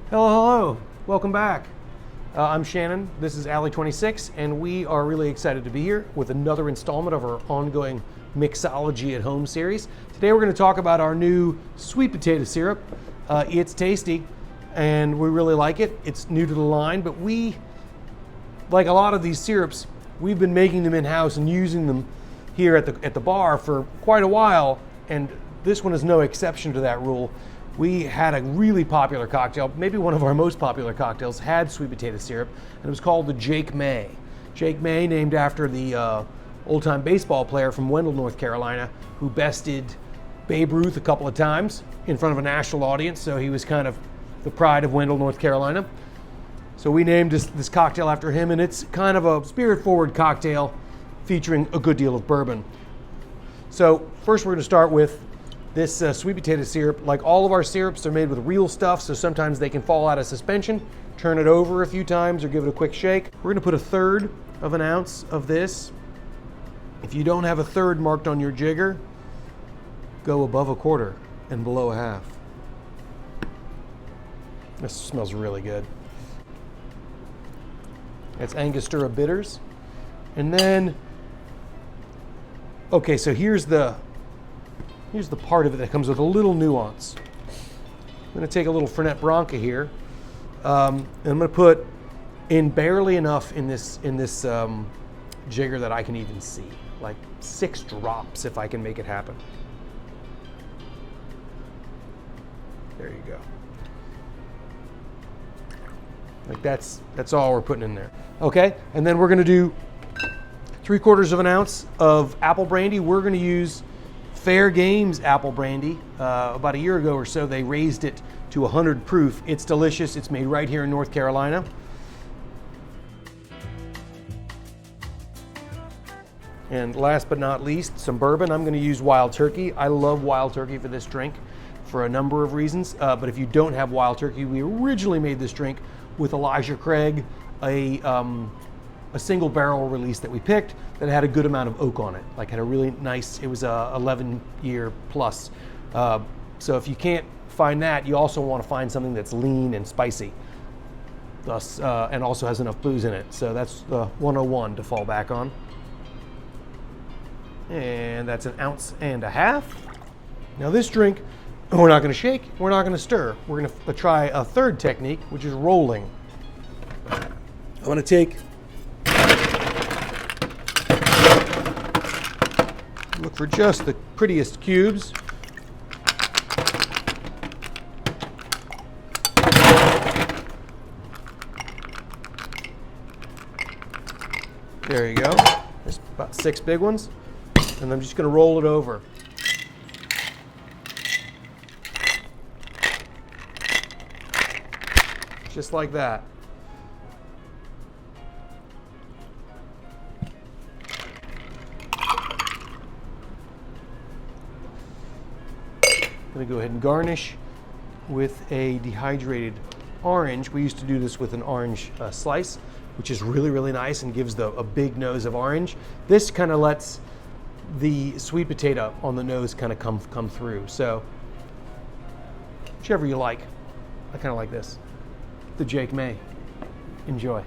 Hello, hello. Welcome back. I'm Shannon. This is Alley 26, and we are really excited to be here with another installment of our ongoing Mixology at Home series. Today we're going to talk about our new sweet potato syrup. It's tasty, and we really like it. It's new to the line, but we, like a lot of these syrups, we've been making them in-house and using them here at the bar for quite a while, and this one is no exception to that rule. We had a really popular cocktail, maybe one of our most popular cocktails, had sweet potato syrup, and it was called the Jake May. Jake May, named after the old-time baseball player from Wendell, North Carolina, who bested Babe Ruth a couple of times in front of a national audience, so he was kind of the pride of Wendell, North Carolina. So we named this cocktail after him, and it's kind of a spirit-forward cocktail featuring a good deal of bourbon. So first we're going to start with this sweet potato syrup. Like all of our syrups, they're made with real stuff, so sometimes they can fall out of suspension. Turn it over a few times or give it a quick shake. We're gonna put 1/3 of an ounce of this. If you don't have 1/3 marked on your jigger, go above 1/4 and below 1/2. This smells really good. It's Angostura bitters. And then, okay, so here's the part of it that comes with a little nuance. I'm going to take a little Fernet Branca here, and I'm going to put in barely enough in this jigger that I can even see, like 6 drops if I can make it happen. There you go. Like that's all we're putting in there. Okay, and then we're going to do 3/4 of an ounce of apple brandy. We're going to use Fair Games apple brandy. About a year ago or so, they raised it to 100 proof. It's delicious. It's made right here in North Carolina. And last but not least, some bourbon. I'm going to use Wild Turkey. I love Wild Turkey for this drink for a number of reasons. But if you don't have Wild Turkey, we originally made this drink with Elijah Craig, a single barrel release that we picked that had a good amount of oak on it. Like had a really nice, it was a 11-year plus. So if you can't find that, you also want to find something that's lean and spicy, thus, and also has enough booze in it. So that's the 101 to fall back on. And that's 1.5 ounces. Now this drink, we're not going to shake, we're not going to stir. We're going to try a third technique, which is rolling. I'm going to take, look for just the prettiest cubes. There you go. There's about 6 big ones. And I'm just going to roll it over. Just like that. I'm going to go ahead and garnish with a dehydrated orange. We used to do this with an orange slice, which is really, really nice and gives a big nose of orange. This kind of lets the sweet potato on the nose kind of come through. So whichever you like. I kind of like this. The Jake May. Enjoy.